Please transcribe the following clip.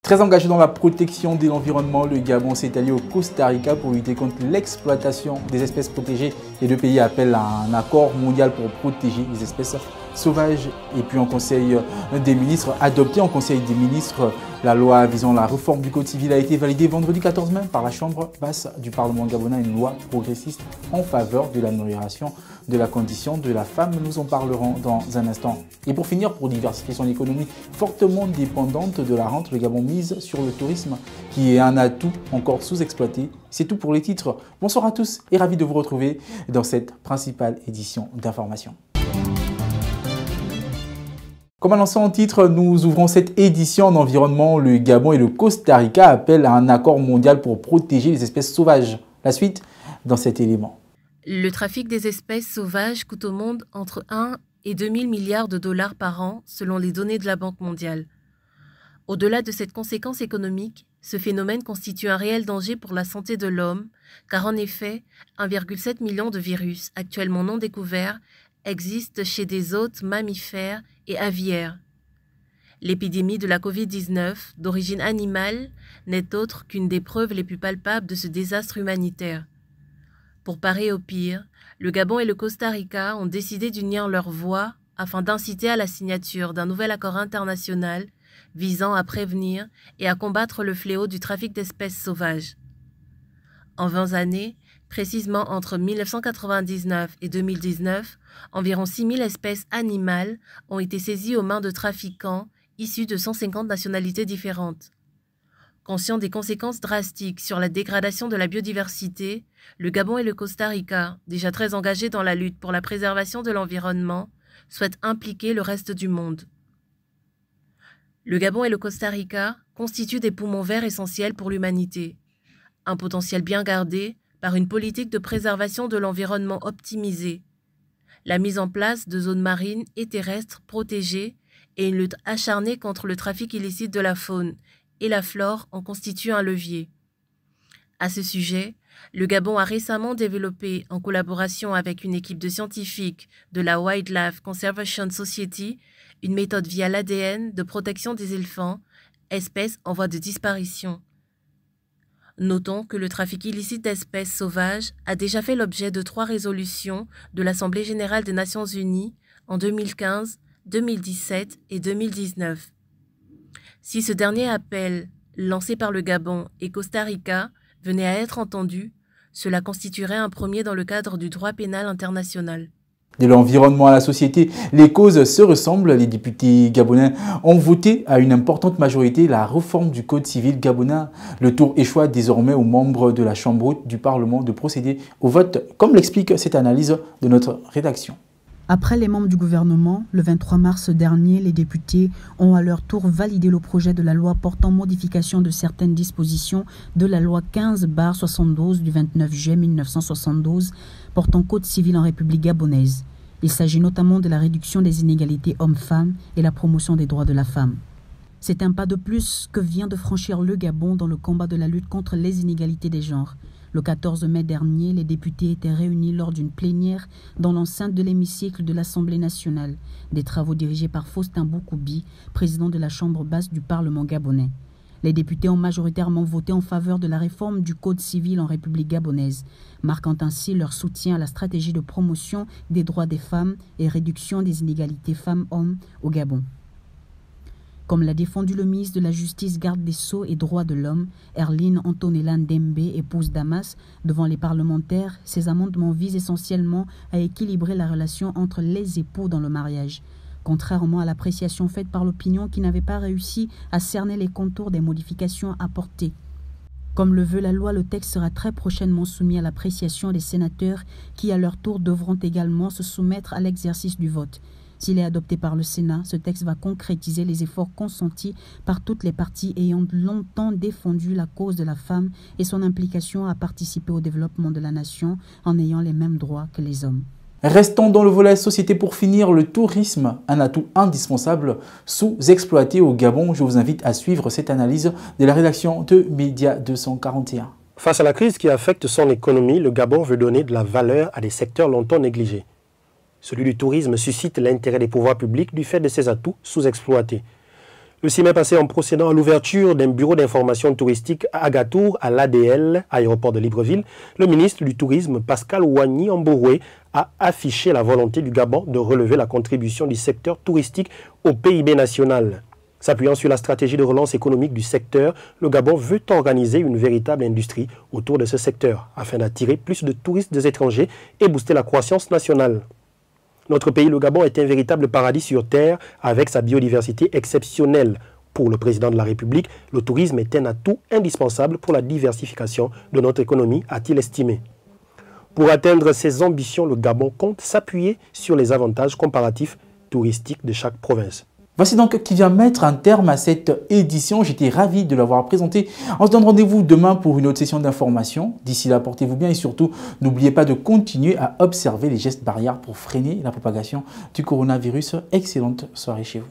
Très engagé dans la protection de l'environnement, le Gabon s'est allié au Costa Rica pour lutter contre l'exploitation des espèces protégées. Les deux pays appellent à un accord mondial pour protéger les espèces sauvages. Et puis en Conseil des ministres, adopté en Conseil des ministres, la loi visant la réforme du Code civil a été validée vendredi 14 mai par la Chambre basse du Parlement gabonais, une loi progressiste en faveur de l'amélioration de la condition de la femme. Nous en parlerons dans un instant. Et pour finir, pour diversifier son économie fortement dépendante de la rente, le Gabon mise sur le tourisme qui est un atout encore sous-exploité. C'est tout pour les titres. Bonsoir à tous et ravi de vous retrouver dans cette principale édition d'information. Comme annoncé en titre, nous ouvrons cette édition en environnement. Le Gabon et le Costa Rica appellent à un accord mondial pour protéger les espèces sauvages. La suite dans cet élément. Le trafic des espèces sauvages coûte au monde entre 1 et 2 000 milliards de dollars par an, selon les données de la Banque mondiale. Au-delà de cette conséquence économique, ce phénomène constitue un réel danger pour la santé de l'homme, car en effet, 1,7 million de virus, actuellement non découverts, existent chez des hôtes mammifères et aviaires. L'épidémie de la Covid-19, d'origine animale, n'est autre qu'une des preuves les plus palpables de ce désastre humanitaire. Pour parer au pire, le Gabon et le Costa Rica ont décidé d'unir leurs voix afin d'inciter à la signature d'un nouvel accord international visant à prévenir et à combattre le fléau du trafic d'espèces sauvages. En 20 années, précisément entre 1999 et 2019, environ 6 000 espèces animales ont été saisies aux mains de trafiquants issus de 150 nationalités différentes. Conscient des conséquences drastiques sur la dégradation de la biodiversité, le Gabon et le Costa Rica, déjà très engagés dans la lutte pour la préservation de l'environnement, souhaitent impliquer le reste du monde. Le Gabon et le Costa Rica constituent des poumons verts essentiels pour l'humanité, un potentiel bien gardé par une politique de préservation de l'environnement optimisée, la mise en place de zones marines et terrestres protégées et une lutte acharnée contre le trafic illicite de la faune et la flore en constituent un levier. À ce sujet, le Gabon a récemment développé, en collaboration avec une équipe de scientifiques de la Wildlife Conservation Society, une méthode via l'ADN de protection des éléphants, espèces en voie de disparition. Notons que le trafic illicite d'espèces sauvages a déjà fait l'objet de 3 résolutions de l'Assemblée générale des Nations unies en 2015, 2017 et 2019. Si ce dernier appel, lancé par le Gabon et Costa Rica, venait à être entendu, cela constituerait un premier dans le cadre du droit pénal international. De l'environnement à la société, les causes se ressemblent. Les députés gabonais ont voté à une importante majorité la réforme du Code civil gabonais. Le tour échoit désormais aux membres de la Chambre haute du Parlement de procéder au vote, comme l'explique cette analyse de notre rédaction. Après les membres du gouvernement, le 23 mars dernier, les députés ont à leur tour validé le projet de la loi portant modification de certaines dispositions de la loi 15/72 du 29 juillet 1972 portant Code civil en République gabonaise. Il s'agit notamment de la réduction des inégalités hommes-femmes et la promotion des droits de la femme. C'est un pas de plus que vient de franchir le Gabon dans le combat de la lutte contre les inégalités des genres. Le 14 mai dernier, les députés étaient réunis lors d'une plénière dans l'enceinte de l'hémicycle de l'Assemblée nationale, des travaux dirigés par Faustin Boukoubi, président de la Chambre basse du Parlement gabonais. Les députés ont majoritairement voté en faveur de la réforme du Code civil en République gabonaise, marquant ainsi leur soutien à la stratégie de promotion des droits des femmes et réduction des inégalités femmes-hommes au Gabon. Comme l'a défendu le ministre de la Justice, garde des Sceaux et Droits de l'Homme, Erline Antonella Ndembe, épouse Damas, devant les parlementaires, ces amendements visent essentiellement à équilibrer la relation entre les époux dans le mariage, contrairement à l'appréciation faite par l'opinion qui n'avait pas réussi à cerner les contours des modifications apportées. Comme le veut la loi, le texte sera très prochainement soumis à l'appréciation des sénateurs qui, à leur tour, devront également se soumettre à l'exercice du vote. S'il est adopté par le Sénat, ce texte va concrétiser les efforts consentis par toutes les parties ayant longtemps défendu la cause de la femme et son implication à participer au développement de la nation en ayant les mêmes droits que les hommes. Restons dans le volet société pour finir. Le tourisme, un atout indispensable sous-exploité au Gabon. Je vous invite à suivre cette analyse de la rédaction de Média 241. Face à la crise qui affecte son économie, le Gabon veut donner de la valeur à des secteurs longtemps négligés. Celui du tourisme suscite l'intérêt des pouvoirs publics du fait de ses atouts sous-exploités. Le 6 mai passé, en procédant à l'ouverture d'un bureau d'information touristique à Agatour, à l'ADL, aéroport de Libreville, le ministre du Tourisme, Pascal Ouagny Amboroué, a affiché la volonté du Gabon de relever la contribution du secteur touristique au PIB national. S'appuyant sur la stratégie de relance économique du secteur, le Gabon veut organiser une véritable industrie autour de ce secteur, afin d'attirer plus de touristes des étrangers et booster la croissance nationale. Notre pays, le Gabon, est un véritable paradis sur terre avec sa biodiversité exceptionnelle. Pour le président de la République, le tourisme est un atout indispensable pour la diversification de notre économie, a-t-il estimé. Pour atteindre ses ambitions, le Gabon compte s'appuyer sur les avantages comparatifs touristiques de chaque province. Voici donc qui vient mettre un terme à cette édition. J'étais ravi de l'avoir présenté. On se donne rendez-vous demain pour une autre session d'information. D'ici là, portez-vous bien et surtout, n'oubliez pas de continuer à observer les gestes barrières pour freiner la propagation du coronavirus. Excellente soirée chez vous.